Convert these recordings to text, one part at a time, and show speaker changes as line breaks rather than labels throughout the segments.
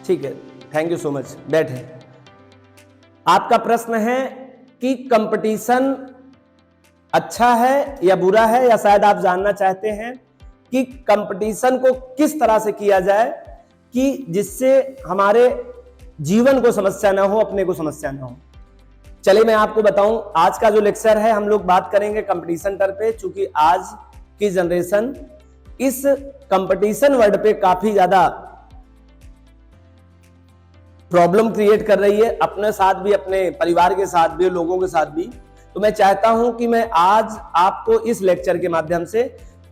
ठीक है, thank you so much, बैठे। आपका प्रश्न है कि कंपटीशन अच्छा है या बुरा है, या शायद आप जानना चाहते हैं कि कंपटीशन को किस तरह से किया जाए कि जिससे हमारे जीवन को समस्या ना हो, अपने को समस्या ना हो। चलिए मैं आपको बताऊं, आज का जो लेक्चर है हम लोग बात करेंगे कंपटीशन पर पे, चूंकि आज की जनरेशन इस कंपटीशन वर्ड पे काफी ज्यादा प्रॉब्लम क्रिएट कर रही है, अपने साथ भी, अपने परिवार के साथ भी, लोगों के साथ भी। तो मैं चाहता हूं कि मैं आज आपको इस लेक्चर के माध्यम से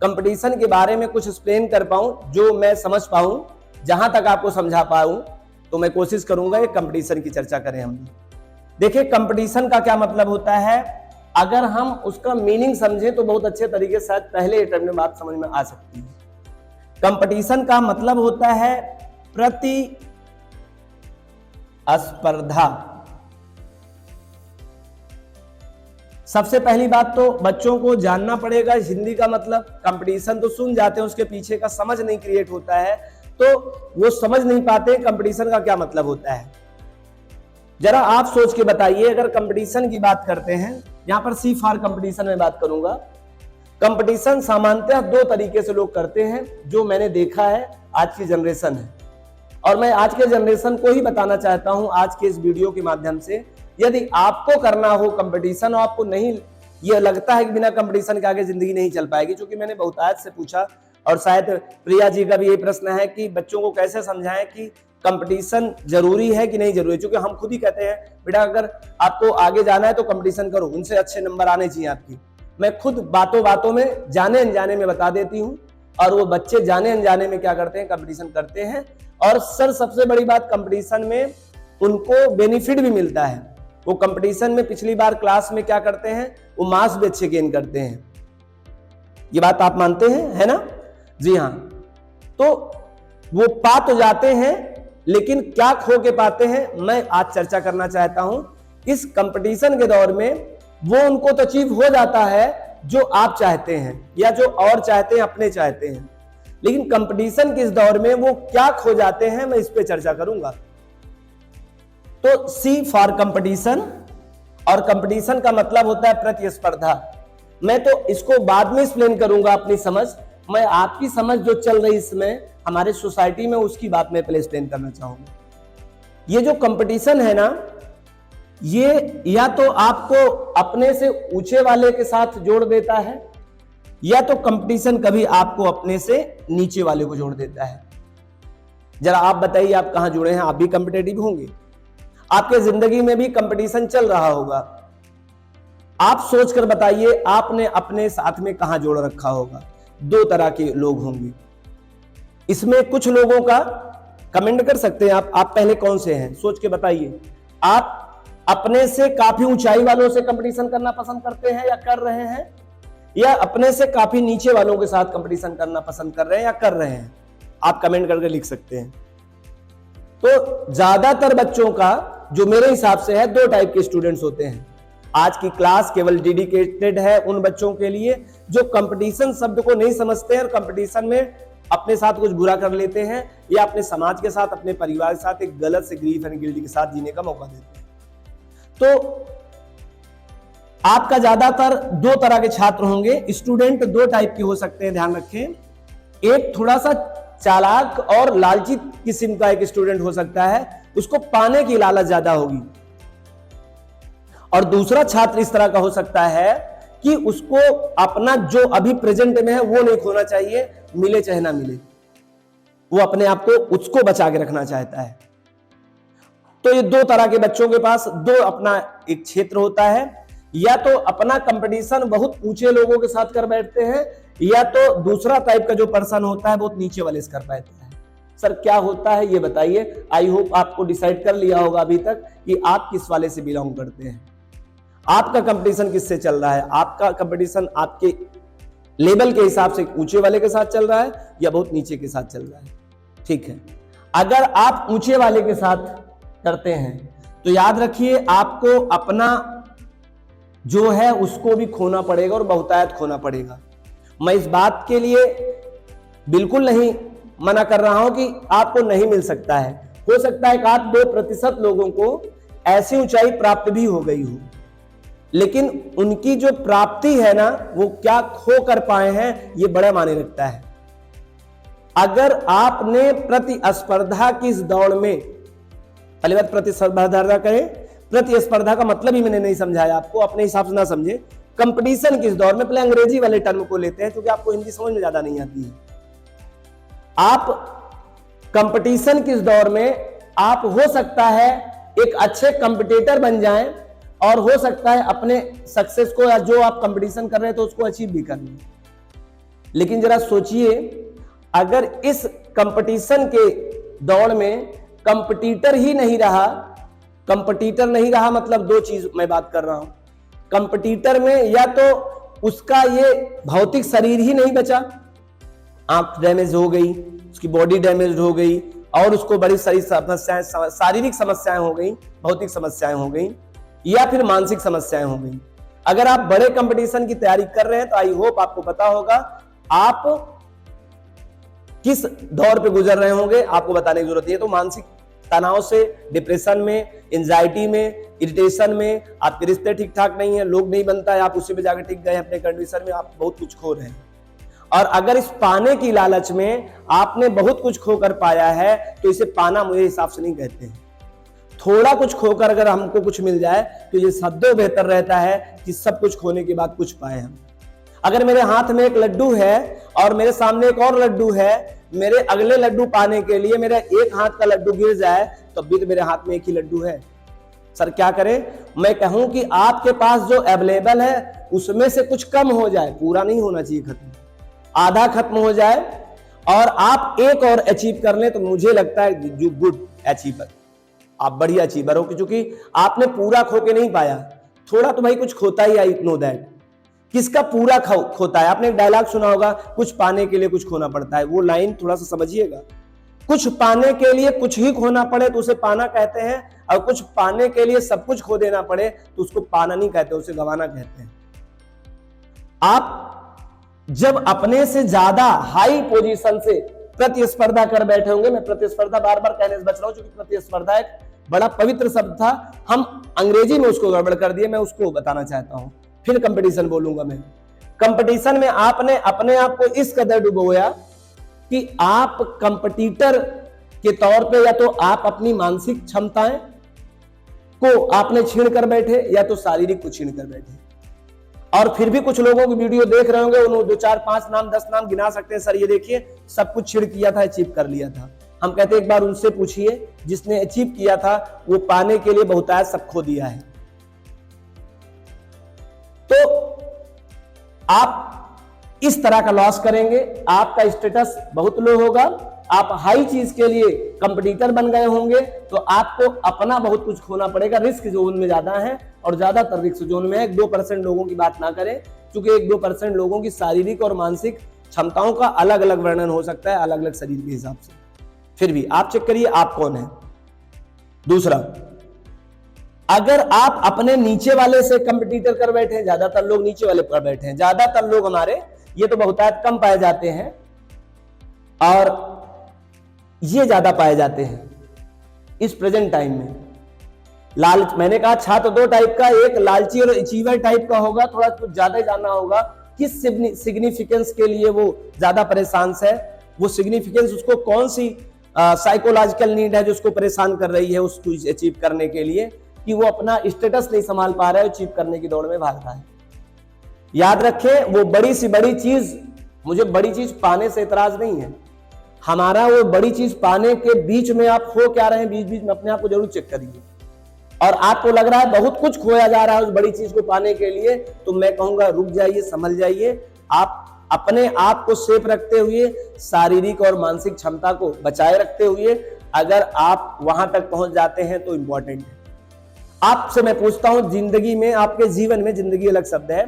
कंपटीशन के बारे में कुछ एक्सप्लेन कर पाऊं, जो मैं समझ पाऊं, जहां तक आपको समझा पाऊं, तो मैं कोशिश करूंगा ये कंपटीशन की चर्चा करें हम। देखिए कंपटीशन का क्या मतलब होता है, अगर हम उसका मीनिंग समझें तो बहुत अच्छे तरीके से पहले अटेम्प्ट में बात समझ में आ सकती है। कंपटीशन का मतलब होता है प्रतिस्पर्धा। सबसे पहली बात तो बच्चों को जानना पड़ेगा हिंदी का मतलब। कंपटीशन तो सुन जाते हैं, उसके पीछे का समझ नहीं क्रिएट होता है, तो वो समझ नहीं पाते कंपटीशन का क्या मतलब होता है। जरा आप सोच के बताइए, अगर कंपटीशन की बात करते हैं, यहां पर सी फॉर कंपटीशन में बात करूंगा। कंपटीशन सामान्यतः दो तरीके से लोग करते हैं, जो मैंने देखा है आज की जनरेशन है, और मैं आज के जनरेशन को ही बताना चाहता हूं आज के इस वीडियो के माध्यम से। यदि आपको करना हो कंपटीशन और आपको नहीं, ये लगता है कि बिना कंपटीशन के आगे जिंदगी नहीं चल पाएगी, क्योंकि मैंने बहुतायत से पूछा, और शायद प्रिया जी का भी यही प्रश्न है कि बच्चों को कैसे समझाएं कि कंपटीशन जरूरी है कि नहीं जरूरी, क्योंकि हम खुद ही कहते हैं बेटा अगर आपको आगे जाना है तो कंपटीशन करो, उनसे अच्छे नंबर आने चाहिए आपकी। मैं खुद बातों बातों में, जाने अनजाने में बता देती हूँ, और वो बच्चे जाने अनजाने में क्या करते हैं, कंपटीशन करते हैं। और सर सबसे बड़ी बात, कंपटीशन में उनको बेनिफिट भी मिलता है। वो कंपटीशन में पिछली बार क्लास में क्या करते हैं, वो मार्क्स भी अच्छे गेन करते हैं। ये बात आप मानते हैं, है ना? जी हाँ। तो वो पा तो जाते हैं, लेकिन क्या खो के पाते हैं, मैं आज चर्चा करना चाहता हूं। इस कंपटीशन के दौर में वो उनको तो अचीव हो जाता है जो आप चाहते हैं, या जो और चाहते हैं, अपने चाहते हैं, लेकिन कंपटीशन के इस दौर में वो क्या खो जाते हैं, मैं इस पे चर्चा करूंगा। तो सी फॉर कंपटीशन, और कंपटीशन का मतलब होता है प्रतिस्पर्धा। मैं तो इसको बाद में एक्सप्लेन करूंगा अपनी समझ, मैं आपकी समझ जो चल रही इसमें हमारे सोसाइटी में, उसकी बात मैं पहले एक्सप्लेन करना चाहूंगा। ये जो कंपटीशन है ना, ये या तो आपको अपने से ऊंचे वाले के साथ जोड़ देता है, या तो कंपटीशन कभी आपको अपने से नीचे वाले को जोड़ देता है। जरा आप बताइए, आप कहां जुड़े हैं? आप भी कॉम्पिटिटिव होंगे, आपके जिंदगी में भी कंपटीशन चल रहा होगा। आप सोचकर बताइए, आपने अपने साथ में कहां जोड़ रखा होगा? दो तरह के लोग होंगे इसमें। कुछ लोगों का कमेंट कर सकते हैं आप पहले कौन से हैं, सोच के बताइए। आप अपने से काफी ऊंचाई वालों से कंपटीशन करना पसंद करते हैं या कर रहे हैं, या अपने से काफी नीचे वालों के साथ कंपटीशन करना पसंद कर रहे हैं या कर रहे हैं? आप कमेंट करके लिख सकते हैं। तो ज्यादातर बच्चों का जो मेरे हिसाब से है, दो टाइप के स्टूडेंट्स होते हैं। आज की क्लास केवल डेडिकेटेड है उन बच्चों के लिए जो कंपटीशन शब्द को नहीं समझते हैं और कंपटीशन में अपने साथ कुछ बुरा कर लेते हैं, या अपने समाज के साथ, अपने परिवार के साथ एक गलत से ग्रीफ एंड गिल्ट के साथ जीने का मौका देते हैं। तो आपका ज्यादातर दो तरह के छात्र होंगे, स्टूडेंट दो टाइप के हो सकते हैं, ध्यान रखें। एक थोड़ा सा चालाक और लालची किस्म का एक स्टूडेंट हो सकता है, उसको पाने की लालच ज्यादा होगी। और दूसरा छात्र इस तरह का हो सकता है कि उसको अपना जो अभी प्रेजेंट में है वो नहीं खोना चाहिए, मिले चाहे ना मिले, वो अपने आप को उसको बचा के रखना चाहता है। तो ये दो तरह के बच्चों के पास दो अपना एक क्षेत्र होता है, या तो अपना कंपटीशन बहुत ऊंचे लोगों के साथ कर बैठते हैं, या तो दूसरा टाइप का जो पर्सन होता है बहुत नीचे वाले से कर पाता है। सर क्या होता है ये बताइए। आई होप आपको डिसाइड कर लिया होगा अभी तक कि आप किस वाले से बिलोंग करते हैं, आपका कंपटीशन किससे चल रहा है। आपका कंपटीशन आपके लेवल के हिसाब से ऊंचे वाले के साथ चल रहा है या बहुत नीचे के साथ चल रहा है। ठीक है, अगर आप ऊंचे वाले के साथ करते हैं तो याद रखिए आपको अपना जो है उसको भी खोना पड़ेगा और बहुतायत खोना पड़ेगा। मैं इस बात के लिए बिल्कुल नहीं मना कर रहा हूं कि आपको नहीं मिल सकता है, हो सकता है 1-2% लोगों को ऐसी ऊंचाई प्राप्त भी हो गई हो, लेकिन उनकी जो प्राप्ति है ना, वो क्या खो कर पाए हैं, ये बड़ा मायने रखता है। अगर आपने प्रतिस्पर्धा की इस दौड़ में, पहली बात प्रतिस्पर्धा करें, प्रतिस्पर्धा का मतलब ही मैंने नहीं समझाया आपको, अपने हिसाब से ना समझे। कंपटीशन किस दौर में, पहले अंग्रेजी वाले टर्म को लेते हैं क्योंकि आपको हिंदी समझ में ज्यादा नहीं आती है। आप कंपटीशन किस दौर में, आप हो सकता है एक अच्छे कंपटीटर बन जाएं और हो सकता है अपने सक्सेस को या जो आप कंपटीशन कर रहे हैं तो उसको अचीव भी कर लें। लेकिन जरा सोचिए, अगर इस कंपटीशन के दौड़ में कंपटीटर ही नहीं रहा, कंपटीटर नहीं रहा मतलब दो चीज मैं बात कर रहा हूं। कंपटीटर में या तो उसका ये भौतिक शरीर ही नहीं बचा, आंख डैमेज हो गई, उसकी बॉडी डैमेज हो गई और उसको बड़ी सारी समस्याएं, शारीरिक समस्याएं हो गई, भौतिक समस्याएं हो गई या फिर मानसिक समस्याएं हो गई। अगर आप बड़े कंपटीशन की तैयारी कर रहे हैं तो आई होप आपको पता होगा आप किस दौर पे गुजर रहे होंगे, आपको बताने की जरूरत नहीं है। तो मानसिक तनाव से, डिप्रेशन में, एंजाइटी में, इरिटेशन में, आपके रिश्ते ठीक ठाक नहीं है, लोग नहीं बनता है, आप उसी पे जाकर टिक गए अपने कंडीशन में, आप बहुत कुछ खो रहे हैं। और अगर इस पाने की लालच में आपने बहुत कुछ खोकर पाया है तो इसे पाना मेरे हिसाब से नहीं कहते हैं। थोड़ा कुछ खोकर अगर हमको कुछ मिल जाए तो ये सद्दो बेहतर रहता है कि सब कुछ खोने के बाद कुछ पाए हम। अगर मेरे हाथ में एक लड्डू है और मेरे सामने एक और लड्डू है, मेरे अगले लड्डू पाने के लिए मेरा एक हाथ का लड्डू गिर जाए तो भी तो मेरे हाथ में एक ही लड्डू है। सर क्या करें? मैं कहूं कि आपके पास जो अवेलेबल है उसमें से कुछ कम हो जाए, पूरा नहीं होना चाहिए खत्म, आधा खत्म हो जाए और आप एक और अचीव कर लें तो मुझे लगता है यू गुड अचीवर, आप बढ़िया अचीवर हो, क्योंकि आपने पूरा खो के नहीं पाया, थोड़ा तो भाई कुछ खोता ही, आई नो दैट। किसका पूरा खोता है? आपने एक डायलॉग सुना होगा, कुछ पाने के लिए कुछ खोना पड़ता है। वो लाइन थोड़ा सा समझिएगा, कुछ पाने के लिए कुछ ही खोना पड़े तो उसे पाना कहते हैं, और कुछ पाने के लिए सब कुछ खो देना पड़े तो उसको पाना नहीं कहते, उसे गंवाना कहते हैं। आप जब अपने से ज्यादा हाई पोजीशन से प्रतिस्पर्धा कर बैठे होंगे, मैं प्रतिस्पर्धा बार बार कहने से बच रहा हूं क्योंकि प्रतिस्पर्धा एक बड़ा पवित्र शब्द था, हम अंग्रेजी में उसको गड़बड़ कर दिए, मैं उसको बताना चाहता हूं, फिर कंपटीशन बोलूंगा मैं। कंपटीशन में आपने अपने आप को इस कदर डुबोया कि आप कंपटीटर के तौर पे या तो आप अपनी मानसिक क्षमताएं को आपने छीन कर बैठे या तो शारीरिक को छीन कर बैठे। और फिर भी कुछ लोगों की वीडियो देख रहे होंगे, उन्होंने 2, 4, 5 नाम 10 नाम गिना सकते हैं, सर ये देखिए सब कुछ छीन किया था, अचीव कर लिया था। हम कहते हैं एक बार उनसे पूछिए जिसने अचीव किया था, वो पाने के लिए बहुतायत सब खो दिया है। तो आप इस तरह का लॉस करेंगे, आपका स्टेटस बहुत लो होगा, आप हाई चीज के लिए कंपटीटर बन गए होंगे तो आपको अपना बहुत कुछ खोना पड़ेगा। रिस्क जोन में ज्यादा है और ज्यादातर रिस्क जोन में है। 1-2% लोगों की बात ना करें क्योंकि 1-2% लोगों की शारीरिक और मानसिक क्षमताओं का अलग अलग वर्णन हो सकता है, अलग अलग शरीर के हिसाब से। फिर भी आप चेक करिए आप कौन है। दूसरा, अगर आप अपने नीचे वाले से कंपटीटर कर बैठे हैं, ज्यादातर लोग नीचे वाले पर बैठे हैं, ज्यादातर लोग हमारे ये तो बहुतायत कम पाए जाते हैं और ये ज्यादा पाए जाते हैं इस प्रेजेंट टाइम में। लालच, मैंने कहा छात्र 2 टाइप का, एक लालची और अचीवर टाइप का होगा, थोड़ा कुछ ज्यादा जानना होगा किस सिग्निफिकेंस के लिए वो ज्यादा परेशान है, वो सिग्निफिकेंस उसको कौन सी साइकोलॉजिकल नीड है जो उसको परेशान कर रही है उसको अचीव करने के लिए, कि वो अपना स्टेटस नहीं संभाल पा रहा है, अचीव करने की दौड़ में भाग रहा है। याद रखें, वो बड़ी सी बड़ी चीज, मुझे बड़ी चीज पाने से इतराज नहीं है, हमारा वो बड़ी चीज पाने के बीच में आप खो क्या रहे हैं, बीच बीच में अपने आप को जरूर चेक करिए। और आपको लग रहा है बहुत कुछ खोया जा रहा है उस बड़ी चीज को पाने के लिए, तो मैं कहूंगा रुक जाइए, संभल जाइए। आप अपने आप को सेफ रखते हुए, शारीरिक और मानसिक क्षमता को बचाए रखते हुए अगर आप वहां तक पहुंच जाते हैं तो इंपॉर्टेंट है। आपसे मैं पूछता हूं, जिंदगी में, आपके जीवन में, जिंदगी अलग शब्द है,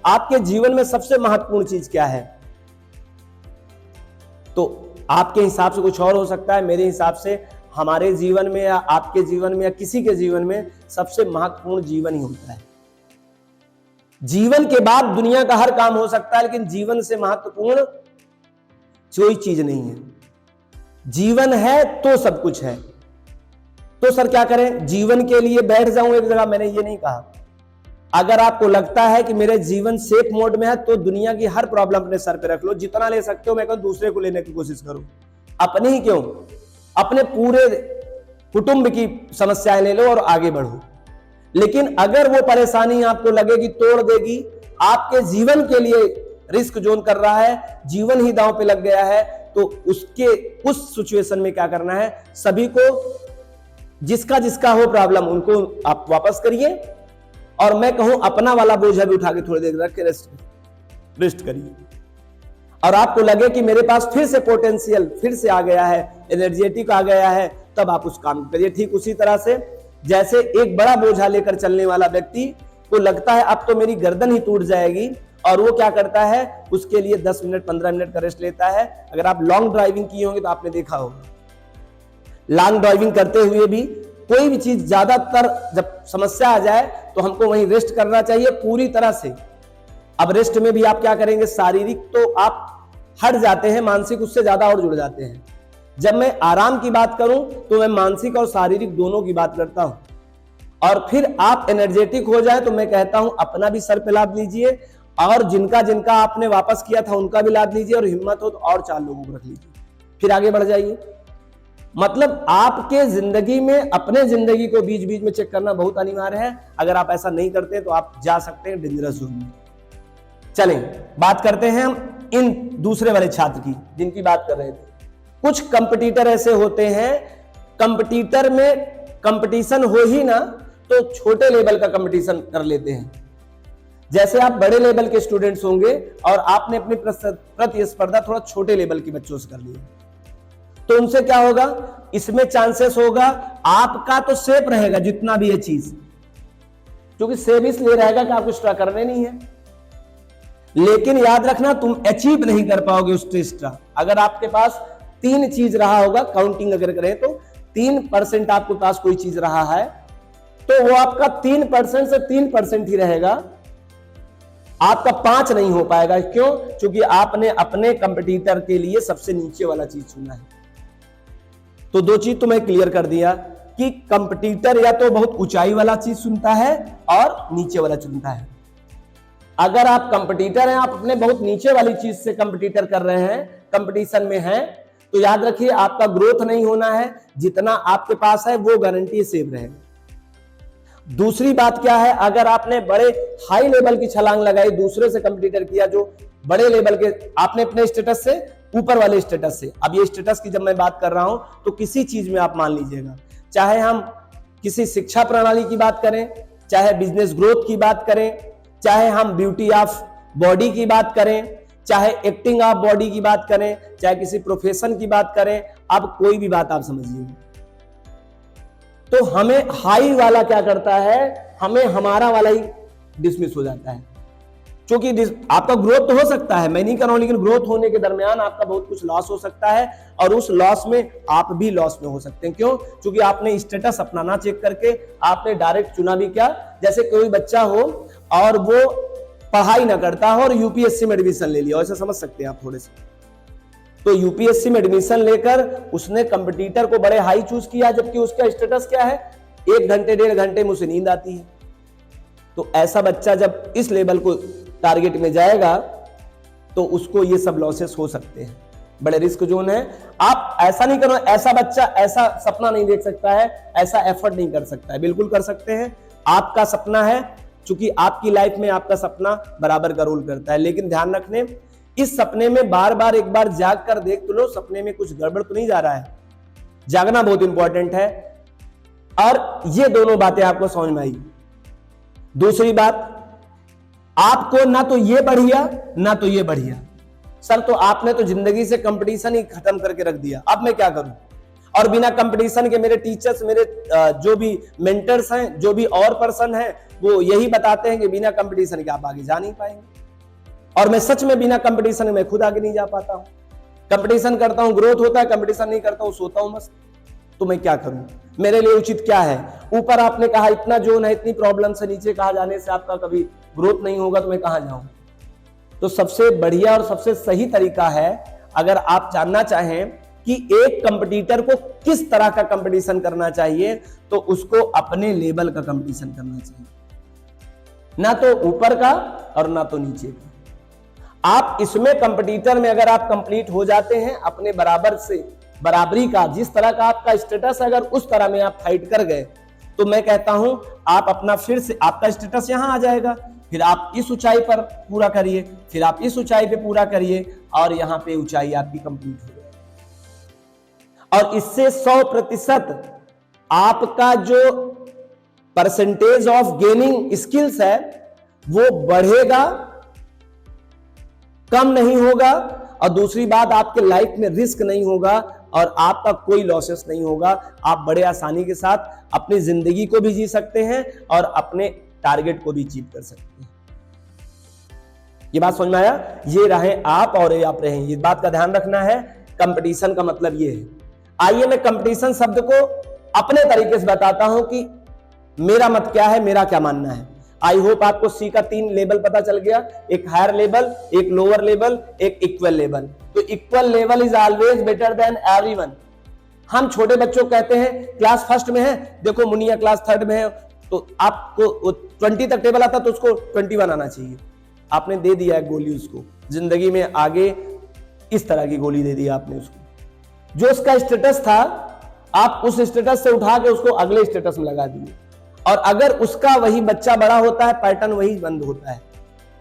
आपके जीवन में सबसे महत्वपूर्ण चीज क्या है? तो आपके हिसाब से कुछ और हो सकता है, मेरे हिसाब से हमारे जीवन में या आपके जीवन में या किसी के जीवन में सबसे महत्वपूर्ण जीवन ही होता है। जीवन के बाद दुनिया का हर काम हो सकता है, लेकिन जीवन से महत्वपूर्ण कोई चीज नहीं है। जीवन है तो सब कुछ है, तो सर क्या करें, जीवन के लिए बैठ जाऊं एक जगह? मैंने ये नहीं कहा। अगर आपको लगता है कि मेरे जीवन सेफ मोड में है तो दुनिया की हर प्रॉब्लम अपने सर पे रख लो, जितना ले सकते हो। मैं कहूं दूसरे को लेने की कोशिश करो, अपनी ही क्यों, अपने पूरे कुटुंब की समस्याएं ले लो और आगे बढ़ो। लेकिन अगर वो परेशानी आपको लगे कि तोड़ देगी, आपके जीवन के लिए रिस्क जोन कर रहा है, जीवन ही दांव पे लग गया है, तो उसके उस सिचुएशन में क्या करना है, सभी को जिसका जिसका हो प्रॉब्लम उनको आप वापस करिए, और मैं कहूं अपना वाला बोझा भी उठा के थोड़ी देर रख के रेस्ट करिए। और आपको लगे कि मेरे पास फिर से पोटेंशियल फिर से आ गया है, एनर्जेटिक आ गया है, तब आप उस काम करिए। ठीक उसी तरह से जैसे एक बड़ा बोझा लेकर चलने वाला व्यक्ति को लगता है अब तो मेरी गर्दन ही टूट जाएगी, और वो क्या करता है, उसके लिए 10 मिनट 15 मिनट का रेस्ट लेता है। अगर आप लॉन्ग ड्राइविंग किए होंगे तो आपने देखा होगा, लॉन्ग ड्राइविंग करते हुए भी कोई भी चीज ज्यादातर जब समस्या आ जाए तो हमको वहीं रेस्ट करना चाहिए पूरी तरह से। अब रेस्ट में भी आप क्या करेंगे, शारीरिक तो आप हट जाते हैं, मानसिक उससे ज्यादा और जुड़ जाते हैं। जब मैं आराम की बात करूं तो मैं मानसिक और शारीरिक दोनों की बात करता हूं। और फिर आप एनर्जेटिक हो जाए तो मैं कहता हूं अपना भी सर पे लाद लीजिए, और जिनका जिनका आपने वापस किया था उनका भी लाद लीजिए, और हिम्मत हो तो और 4 लोगों को रख लीजिए, फिर आगे बढ़ जाइए। मतलब आपके जिंदगी में अपने जिंदगी को बीच बीच में चेक करना बहुत अनिवार्य है। अगर आप ऐसा नहीं करते तो आप जा सकते हैं डेंजरस जोन में। चलें बात करते हैं हम इन दूसरे वाले छात्र की जिनकी बात कर रहे थे। कुछ कंपटीटर ऐसे होते हैं, कंपटीटर में कंपटीशन हो ही ना तो छोटे लेवल का कंपटीशन कर लेते हैं। जैसे आप बड़े लेवल के स्टूडेंट्स होंगे और आपने अपनी प्रतिस्पर्धा थोड़ा छोटे लेवल के बच्चों से कर ली, तो उनसे क्या होगा, इसमें चांसेस होगा आपका तो सेफ रहेगा जितना भी है चीज, क्योंकि सेफ इसलिए रहेगा कि आपको एक्स्ट्रा करने नहीं है। लेकिन याद रखना तुम अचीव नहीं कर पाओगे उस एक्स्ट्रा। अगर आपके पास 3 चीज रहा होगा, काउंटिंग अगर करें तो 3% आपके पास कोई चीज रहा है तो वो आपका 3% से 3% ही रहेगा, आपका 5 नहीं हो पाएगा। क्यों? क्योंकि आपने अपने कंपटीटर के लिए सबसे नीचे वाला चीज चुना है। तो 2 चीज तो मैं क्लियर कर दिया कि कंपटीटर या तो बहुत ऊंचाई वाला चीज चुनता है और नीचे वाला चुनता है। अगर आप कंपटीटर हैं, आप अपने बहुत नीचे वाली चीज से कंपटीटर कर रहे हैं, कंपटीशन में हैं, तो याद रखिए आपका ग्रोथ नहीं होना है। जितना आपके पास है वो गारंटी सेव रहेगा। दूसरी बात क्या है, अगर आपने बड़े हाई लेवल की छलांग लगाई, दूसरे से कंपटीटर किया जो बड़े लेवल के, आपने अपने स्टेटस से ऊपर वाले स्टेटस से, अब ये स्टेटस की जब मैं बात कर रहा हूं तो किसी चीज में आप मान लीजिएगा, चाहे हम किसी शिक्षा प्रणाली की बात करें, चाहे बिजनेस ग्रोथ की बात करें, चाहे हम ब्यूटी ऑफ बॉडी की बात करें, चाहे एक्टिंग ऑफ बॉडी की बात करें, चाहे किसी प्रोफेशन की बात करें, अब कोई भी बात आप समझिए, तो हमें हाई वाला क्या करता है, हमें हमारा वाला ही डिसमिस हो जाता है। क्योंकि आपका ग्रोथ तो हो सकता है, मैं नहीं कर रहा हूं, लेकिन ग्रोथ होने के दरमियान आपका बहुत कुछ लॉस हो सकता है, और उस लॉस में आप भी लॉस में हो सकते हैं। क्यों? क्योंकि आपने स्टेटस अपना ना चेक करके आपने डायरेक्ट चुना भी क्या। जैसे कोई बच्चा हो और वो पढ़ाई ना करता हो और यूपीएससी में एडमिशन ले लिया, ऐसा समझ सकते हैं आप थोड़े से। तो यूपीएससी में एडमिशन लेकर उसने कंपटीटर को बड़े हाई चूज किया, जबकि उसका स्टेटस क्या है, 1 घंटे 1.5 घंटे में उसे नींद आती है। तो ऐसा बच्चा जब इस लेवल को टारगेट में जाएगा तो उसको ये सब लॉसेस हो सकते हैं, बड़े रिस्क जोन है। आप ऐसा नहीं करो, ऐसा बच्चा ऐसा सपना नहीं देख सकता है, ऐसा एफर्ट नहीं कर सकता है। बिल्कुल कर सकते हैं, आपका सपना है, क्योंकि आपकी लाइफ में आपका सपना बराबर का रोल करता है। लेकिन ध्यान रखने, इस सपने में बार बार एक बार जाग कर देख तो लो, सपने में कुछ गड़बड़ तो नहीं जा रहा है। जागना बहुत इंपॉर्टेंट है, और ये दोनों बातें आपको समझ में आई। दूसरी बात, आपको ना तो ये बढ़िया ना तो ये बढ़िया, सर तो आपने तो जिंदगी से कंपटीशन ही खत्म करके रख दिया, अब मैं क्या करूं। और बिना कंपटीशन के मेरे टीचर्स, मेरे जो भी मेंटर्स हैं, जो भी और पर्सन हैं, वो यही बताते हैं कि बिना कंपटीशन के आप आगे जा नहीं पाएंगे। और मैं सच में बिना कंपटीशन में खुद आगे नहीं जा पाता हूं। कंपटीशन करता हूं ग्रोथ होता है, कंपटीशन नहीं करता हूं सोता हूं मस्त। तो मैं क्या करूं, मेरे लिए उचित क्या है। ऊपर आपने कहा इतना जोन है, इतनी प्रॉब्लम से, नीचे कहा जाने से आपका कभी ग्रोथ नहीं होगा, तो मैं कहां जाऊं। तो सबसे बढ़िया और सबसे सही तरीका है, अगर आप जानना चाहें कि एक कंपटीटर को किस तरह का कंपटीशन करना चाहिए, तो उसको अपने लेवल का कंपटीशन करना चाहिए, ना तो ऊपर का और ना तो नीचे का। आप इसमें कंपटीटर में अगर आप कंप्लीट हो जाते हैं अपने बराबर से, बराबरी का, जिस तरह का आपका स्टेटस अगर उस तरह में आप फाइट कर गए, तो मैं कहता हूं आप अपना फिर से आपका स्टेटस यहां आ जाएगा, फिर आप इस ऊंचाई पर पूरा करिए, फिर आप इस ऊंचाई पे पूरा करिए और यहां पे ऊंचाई आपकी कंप्लीट हो जाएगी। और इससे 100% आपका जो परसेंटेज ऑफ गेनिंग स्किल्स है वो बढ़ेगा, कम नहीं होगा। और दूसरी बात, आपके लाइफ में रिस्क नहीं होगा और आपका कोई लॉसेस नहीं होगा। आप बड़े आसानी के साथ अपनी जिंदगी को भी जी सकते हैं और अपने टारगेट को भी अचीव कर सकते हैं। ये बात समझ में आया? ये रहे आप और ये आप रहे, इस बात का ध्यान रखना है। कंपटीशन का मतलब ये है। आइए मैं कंपटीशन शब्द को अपने तरीके से बताता हूं कि मेरा मत क्या है, मेरा क्या मानना है। आई होप आपको सी का 3 लेवल पता चल गया, एक हायर लेवल, एक लोअर लेवल, एक इक्वल लेवल। तो equal level is always better than everyone. हम छोटे बच्चों को कहते हैं क्लास फर्स्ट में है, देखो मुनिया क्लास थर्ड में है, तो आपको 20 तक टेबल आता तो उसको 21 आना चाहिए। आपने दे दिया है गोली उसको, जिंदगी में आगे इस तरह की गोली दे दी आपने उसको। जो उसका स्टेटस था, आप उस स्टेटस से उठा के उसको अगले स्टेटस में लगा दिए। और अगर उसका वही बच्चा बड़ा होता है, पैटर्न वही बंद होता है,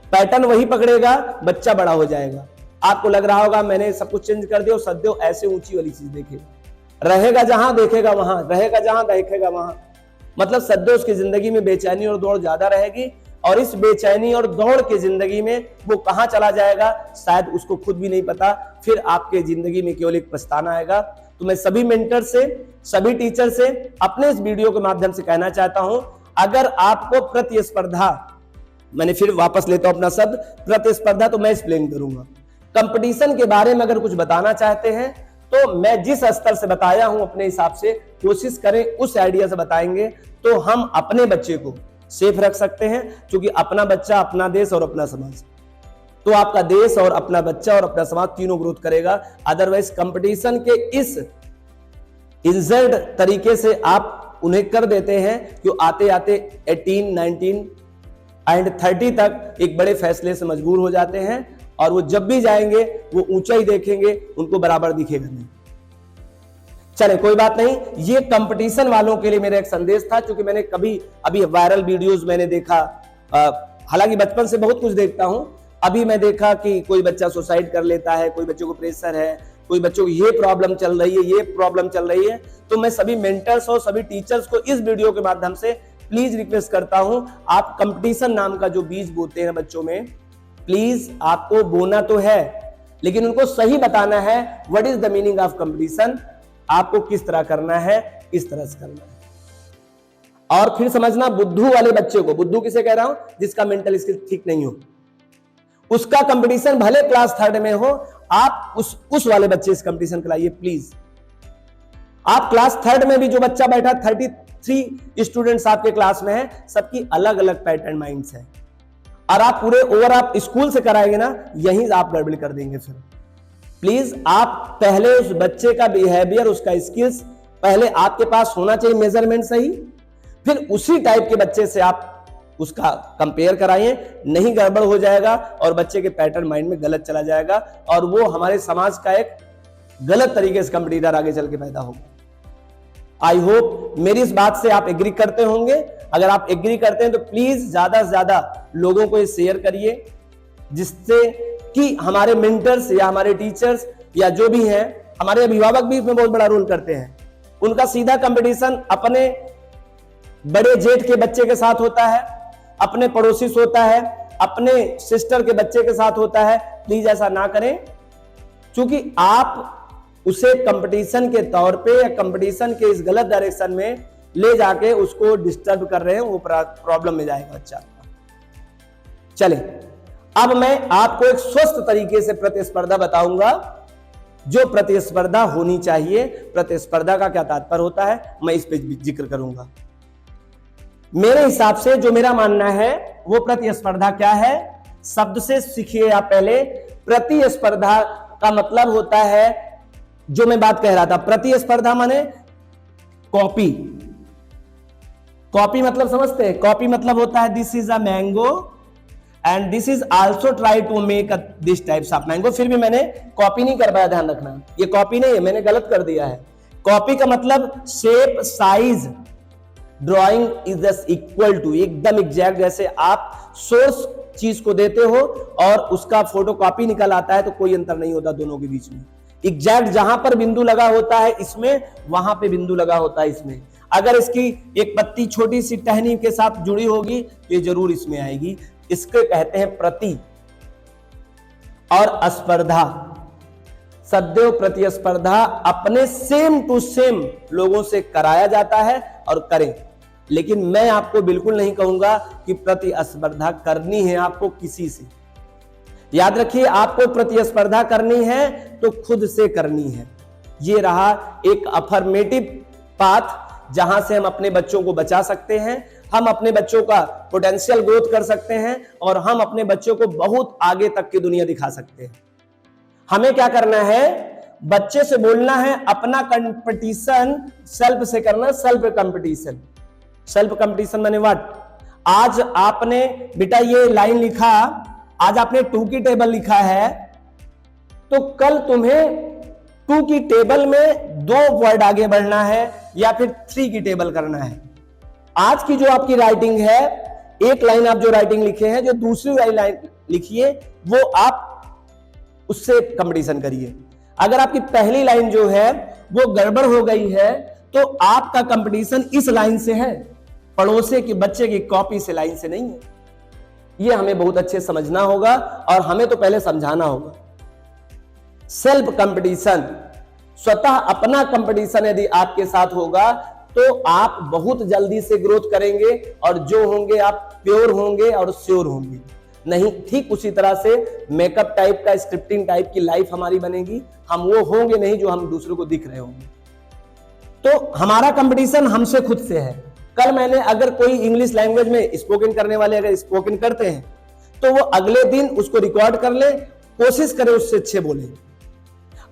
पैटर्न वही पकड़ेगा, बच्चा बड़ा हो जाएगा। आपको लग रहा होगा मैंने सब कुछ चेंज कर दिया, सद्यो ऐसे ऊंची वाली चीज देखेगा, रहेगा जहां देखेगा वहां, रहेगा जहां देखेगा वहां। मतलब सद्यो उसकी जिंदगी में बेचैनी और दौड़ ज्यादा रहेगी, और इस बेचैनी और दौड़ की जिंदगी में वो कहां चला जाएगा शायद उसको खुद भी नहीं पता। फिर आपके जिंदगी में केवल एक पछताना आएगा। तो मैं सभी मेंटर से, सभी टीचर से अपने इस वीडियो के माध्यम से कहना चाहता हूं, अगर आपको प्रतिस्पर्धा, मैंने फिर वापस लेता हूं अपना शब्द प्रतिस्पर्धा, तो मैं एक्सप्लेन करूंगा। कंपटीशन के बारे में अगर कुछ बताना चाहते हैं तो मैं जिस स्तर से बताया हूं अपने हिसाब से कोशिश करें उस आइडिया से बताएंगे, तो हम अपने बच्चे को सेफ रख सकते हैं। क्योंकि अपना बच्चा, अपना देश और अपना समाज, तो आपका देश और अपना बच्चा और अपना समाज तीनों ग्रोथ करेगा। अदरवाइज कंपटीशन के इस इंसल्ट तरीके से आप उन्हें कर देते हैं कि आते आते 18, 19 एंड 30 तक एक बड़े फैसले से मजबूर हो जाते हैं, और वो जब भी जाएंगे वो ऊंचाई देखेंगे, उनको बराबर दिखेगा नहीं। चले कोई बात नहीं, ये कंपटीशन वालों के लिए मेरा एक संदेश था। क्योंकि मैंने कभी अभी वायरल वीडियोस मैंने देखा, हालांकि बचपन से बहुत कुछ देखता हूं, अभी मैं देखा कि कोई बच्चा सुसाइड कर लेता है, कोई बच्चों को प्रेशर है, कोई बच्चों को ये प्रॉब्लम चल रही है, ये प्रॉब्लम चल रही है। तो मैं सभी मेंटर्स और सभी टीचर्स को इस वीडियो के माध्यम से प्लीज रिक्वेस्ट करता हूं, आप कंपटीशन नाम का जो बीज बोते हैं बच्चों में, प्लीज आपको बोना तो है, लेकिन उनको सही बताना है what is the meaning of competition, आपको किस तरह करना है, किस तरह से करना है। और फिर समझना, बुद्धू वाले बच्चे को, बुद्धू किसे कह रहा हूं, जिसका मेंटल स्किल ठीक नहीं हो, उसका कंपटीशन भले क्लास थर्ड में हो, आप उस वाले बच्चे से कंपटीशन कराइए प्लीज। आप क्लास थर्ड में भी जो बच्चा बैठा, 33 स्टूडेंट्स आपके क्लास में है, सबकी अलग अलग पैटर्न माइंड्स है, और आप पूरे ओवर आप स्कूल से कराएंगे ना, यहीं आप गड़बड़ कर देंगे। फिर प्लीज आप पहले उस बच्चे का बिहेवियर, उसका स्किल्स पहले आपके पास होना चाहिए, मेजरमेंट सही, फिर उसी टाइप के बच्चे से आप उसका कंपेयर कराइए, नहीं गड़बड़ हो जाएगा और बच्चे के पैटर्न माइंड में गलत चला जाएगा, और वो हमारे समाज का एक गलत तरीके से कंपटीटर आगे चल के पैदा होगा। आई होप मेरी इस बात से आप एग्री करते होंगे। अगर आप एग्री करते हैं तो प्लीज ज्यादा से ज्यादा लोगों को ये शेयर करिए, जिससे कि हमारे मेंटर्स या हमारे टीचर्स या जो भी हैं, हमारे अभिभावक भी इसमें बहुत बड़ा रोल करते हैं। उनका सीधा कंपटीशन अपने बड़े जेठ के बच्चे के साथ होता है, अपने पड़ोसी से होता है, अपने सिस्टर के बच्चे के साथ होता है। प्लीज ऐसा ना करें, क्योंकि आप उसे कंपटीशन के तौर पे या कंपटीशन के इस गलत डायरेक्शन में ले जाके उसको डिस्टर्ब कर रहे हैं, वो प्रॉब्लम में जाएगा बच्चा। चले अब मैं आपको एक स्वस्थ तरीके से प्रतिस्पर्धा बताऊंगा, जो प्रतिस्पर्धा होनी चाहिए। प्रतिस्पर्धा का क्या तात्पर्य होता है, मैं इस पे जिक्र करूंगा। मेरे हिसाब से जो मेरा मानना है वो प्रतिस्पर्धा क्या है, शब्द से सीखिए आप पहले। प्रतिस्पर्धा का मतलब होता है जो मैं बात कह रहा था, प्रतिस्पर्धा माने कॉपी। कॉपी मतलब समझते हैं? कॉपी मतलब होता है this is a mango and this is also try to make this types of mango. फिर भी मैंने कॉपी नहीं कर पाया, ध्यान रखना, ये कॉपी नहीं है, मैंने गलत कर दिया है। कॉपी का मतलब shape, size, drawing is just equal to, एकदम एग्जैक्ट। जैसे आप सोर्स चीज को देते हो और उसका फोटो कॉपी निकल आता है, तो कोई अंतर नहीं होता दोनों के बीच में। एग्जैक्ट जहां पर बिंदु लगा होता है इसमें, वहां पे बिंदु लगा होता है इसमें। अगर इसकी एक पत्ती छोटी सी टहनी के साथ जुड़ी होगी तो ये जरूर इसमें आएगी। इसके कहते हैं प्रति और स्पर्धा। सदैव प्रतिस्पर्धा अपने सेम टू सेम लोगों से कराया जाता है और करें, लेकिन मैं आपको बिल्कुल नहीं कहूंगा कि प्रतिस्पर्धा करनी है आपको किसी से। याद रखिए, आपको प्रतिस्पर्धा करनी है तो खुद से करनी है। ये रहा एक अफर्मेटिव पाथ जहां से हम अपने बच्चों को बचा सकते हैं, हम अपने बच्चों का पोटेंशियल ग्रोथ कर सकते हैं और हम अपने बच्चों को बहुत आगे तक की दुनिया दिखा सकते हैं। हमें क्या करना है? बच्चे से बोलना है अपना कंपटीशन सेल्फ से करना, सेल्फ कंपटीशन। सेल्फ कंपटीशन माने व्हाट? आज आपने बेटा ये लाइन लिखा, आज आपने 2 की टेबल लिखा है, तो कल तुम्हें 2 की टेबल में 2 वर्ड आगे बढ़ना है या फिर 3 की टेबल करना है। आज की जो आपकी राइटिंग है, एक लाइन आप जो राइटिंग लिखे हैं, जो दूसरी लाइन लिखिए वो आप उससे कंपटीशन करिए। अगर आपकी पहली लाइन जो है वो गड़बड़ हो गई है तो आपका कंपटीशन इस लाइन से है, पड़ोसी के बच्चे की कॉपी से, लाइन से नहीं है। ये हमें बहुत अच्छे समझना होगा और हमें तो पहले समझाना होगा। सेल्फ कंपटीशन, स्वतः अपना कंपटीशन यदि आपके साथ होगा तो आप बहुत जल्दी से ग्रोथ करेंगे और जो होंगे आप प्योर होंगे और श्योर होंगे। नहीं, ठीक उसी तरह से मेकअप टाइप का, स्क्रिप्टिंग टाइप की लाइफ हमारी बनेगी। हम वो होंगे नहीं जो हम दूसरों को दिख रहे होंगे। तो हमारा कंपटीशन हमसे खुद से है। कल मैंने अगर कोई इंग्लिश लैंग्वेज में स्पोकन करने वाले अगर स्पोकन करते हैं तो वो अगले दिन उसको रिकॉर्ड कर ले, कोशिश करें उससे अच्छे बोले।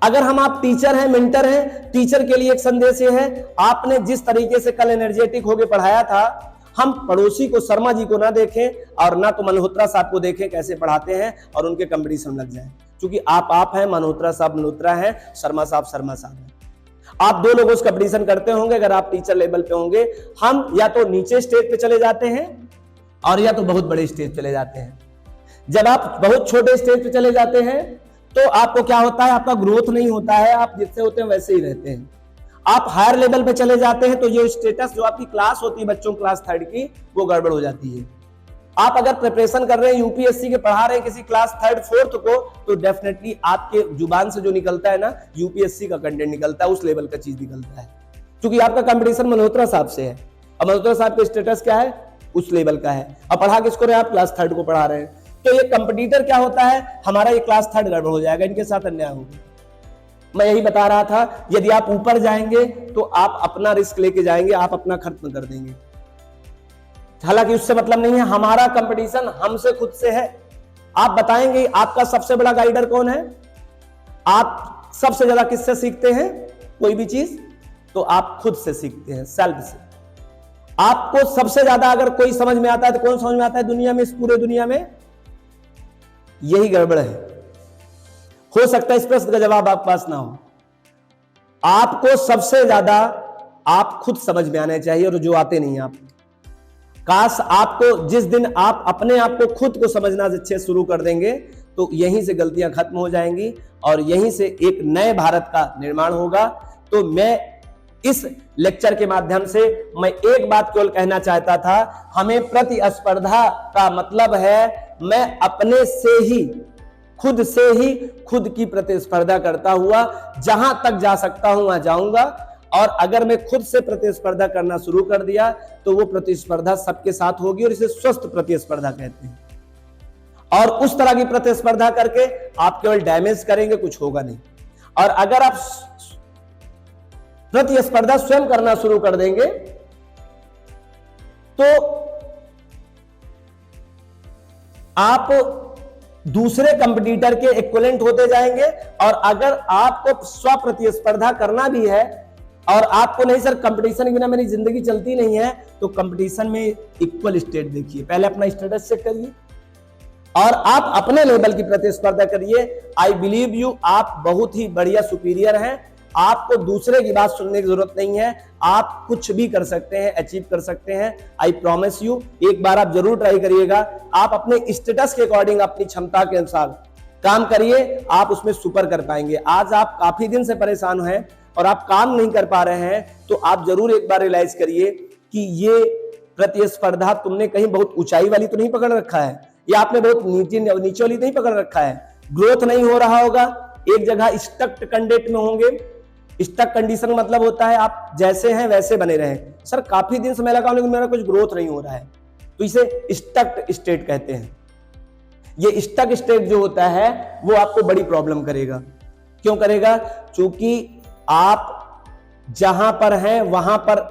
अगर हम आप टीचर हैं, मेंटर हैं, टीचर के लिए एक संदेश ये है, आपने जिस तरीके से कल एनर्जेटिक होकर पढ़ाया था, हम पड़ोसी को, शर्मा जी को ना देखें और ना तो मल्होत्रा साहब को देखें कैसे पढ़ाते हैं और उनके कंपटीशन लग जाए। क्योंकि आप हैं, मल्होत्रा साहब मल्होत्रा हैं, शर्मा साहब हैं। आप 2 लोगों से कंपटीशन करते होंगे। अगर आप टीचर लेवल पे होंगे, हम या तो नीचे स्टेज पे चले जाते हैं और या तो बहुत बड़े स्टेज पे चले जाते हैं। जब आप बहुत छोटे स्टेज पे चले जाते हैं तो आपको क्या होता है? आपका ग्रोथ नहीं होता है, आप जितने होते हैं वैसे ही रहते हैं। आप हायर लेवल पे चले जाते हैं तो ये स्टेटस जो आपकी क्लास होती है बच्चों क्लास 3rd की, वो गड़बड़ हो जाती है। आप अगर प्रिपरेशन कर रहे हैं, यूपीएससी के पढ़ा रहे हैं किसी क्लास 3rd 4th को, तो डेफिनेटली आपके जुबान से जो निकलता है ना, यूपीएससी का कंटेंट निकलता है, उस लेवल का चीज निकलता है। क्योंकि आपका कंपटीशन मल्होत्रा साहब से है और मल्होत्रा साहब का स्टेटस क्या है? उस लेवल का है। और पढ़ा किसको रहे? आप क्लास 3rd को पढ़ा रहे हैं। तो ये कंपटीटर क्या होता है? हमारा ये क्लास 3rd गड़बड़ हो जाएगा, इनके साथ अन्याय होगा। मैं यही बता रहा था, यदि आप ऊपर जाएंगे तो आप अपना रिस्क लेके जाएंगे, आप अपना खत्म कर देंगे। हालांकि उससे मतलब नहीं है, हमारा कंपटीशन हमसे खुद से है। आप बताएंगे आपका सबसे बड़ा गाइडर कौन है? आप सबसे ज्यादा किससे सीखते हैं कोई भी चीज? तो आप खुद से सीखते हैं, सेल्फ से। आपको सबसे ज्यादा अगर कोई समझ में आता है तो कौन समझ में आता है दुनिया में, इस पूरे दुनिया में? यही गड़बड़ है। हो सकता है इस प्रश्न का जवाब आपके पास ना हो। आपको सबसे ज्यादा आप खुद समझ में आने चाहिए और जो आते नहीं आप। काश आपको जिस दिन आप अपने आप को खुद को समझना अच्छे शुरू कर देंगे तो यहीं से गलतियां खत्म हो जाएंगी और यहीं से एक नए भारत का निर्माण होगा। तो मैं इस लेक्चर के माध्यम से मैं एक बात केवल कहना चाहता था, हमें प्रतिस्पर्धा का मतलब है मैं अपने से ही, खुद से ही खुद की प्रतिस्पर्धा करता हुआ जहां तक जा सकता हूं वहां जाऊंगा। और अगर मैं खुद से प्रतिस्पर्धा करना शुरू कर दिया तो वो प्रतिस्पर्धा सबके साथ होगी और इसे स्वस्थ प्रतिस्पर्धा कहते हैं। और उस तरह की प्रतिस्पर्धा करके आप केवल डैमेज करेंगे, कुछ होगा नहीं। और अगर आप प्रतिस्पर्धा स्वयं करना शुरू कर देंगे तो आप दूसरे कंपटीटर के इक्विवेलेंट होते जाएंगे। और अगर आपको स्व प्रतिस्पर्धा करना भी है और आपको नहीं सर कंपटीशन के बिना मेरी जिंदगी चलती नहीं है, तो कंपटीशन में इक्वल स्टेट देखिए, पहले अपना स्टेटस चेक करिए और आप अपने लेवल की प्रतिस्पर्धा करिए। आई बिलीव यू, आप बहुत ही बढ़िया सुपीरियर हैं, आपको दूसरे की बात सुनने की जरूरत नहीं है, आप कुछ भी कर सकते हैं, अचीव कर सकते हैं। आई प्रॉमिस यू, एक बार आप जरूर ट्राई करिएगा, आप अपने स्टेटस के अकॉर्डिंग अपनी क्षमता के अनुसार काम करिए, आप उसमें सुपर कर पाएंगे। आज आप काफी दिन से परेशान हैं और आप काम नहीं कर पा रहे हैं, तो आप जरूर एक बार रियलाइज करिए कि ये प्रतिस्पर्धा तुमने कहीं बहुत ऊंचाई वाली तो नहीं पकड़ रखा है, या आपने बहुत नीचे वाली नहीं पकड़ रखा है। ग्रोथ नहीं हो रहा होगा, एक जगह स्टक कंडीशन में होंगे। स्टक कंडीशन मतलब होता है आप जैसे हैं वैसे बने रहें। सर काफी दिन से मैं लगा लेकिन मेरा कुछ ग्रोथ नहीं हो रहा है, तो इसे स्टक स्टेट कहते हैं। ये स्टक स्टेट जो होता है वो आपको बड़ी प्रॉब्लम करेगा। क्यों करेगा? क्योंकि आप जहां पर हैं वहां पर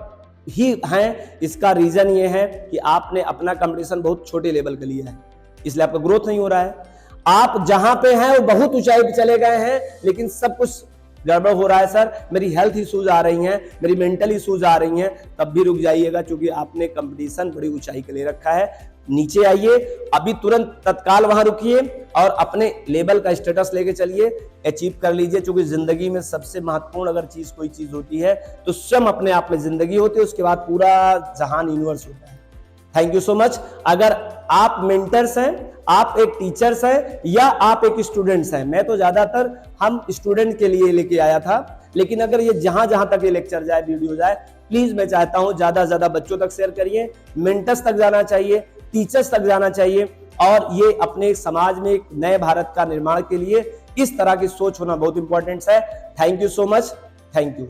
ही हैं। इसका रीजन ये है कि आपने अपना कंपटीशन बहुत छोटे लेवल का लिया है, इसलिए आपका ग्रोथ नहीं हो रहा है। आप जहां पे हैं वो बहुत ऊंचाई पे चले गए हैं, लेकिन सब कुछ गड़बड़ हो रहा है। सर मेरी हेल्थ इश्यूज आ रही हैं, मेरी मेंटल इश्यूज आ रही हैं, तब भी रुक जाइएगा, क्योंकि आपने कंपटीशन बड़ी ऊंचाई के लिए रखा है। नीचे आइए, अभी तुरंत तत्काल वहां रुकिए और अपने लेवल का स्टेटस लेके चलिए, अचीव कर लीजिए। क्योंकि जिंदगी में सबसे महत्वपूर्ण अगर चीज कोई चीज होती है तो स्वयं अपने आप में जिंदगी होती है, उसके बाद पूरा जहान यूनिवर्स होता है। Thank you so much. अगर आप मेंटर्स हैं, आप एक टीचर्स हैं, या आप एक स्टूडेंट्स हैं, मैं तो ज्यादातर हम स्टूडेंट के लिए लेके आया था, लेकिन अगर ये जहां जहां तक ये लेक्चर जाए, वीडियो जाए, प्लीज मैं चाहता हूं ज्यादा से ज्यादा बच्चों तक शेयर करिए, मेंटर्स तक जाना चाहिए, टीचर्स तक जाना चाहिए, और ये अपने समाज में एक नए भारत का निर्माण के लिए इस तरह की सोच होना बहुत इंपॉर्टेंट है। Thank you so much, thank you.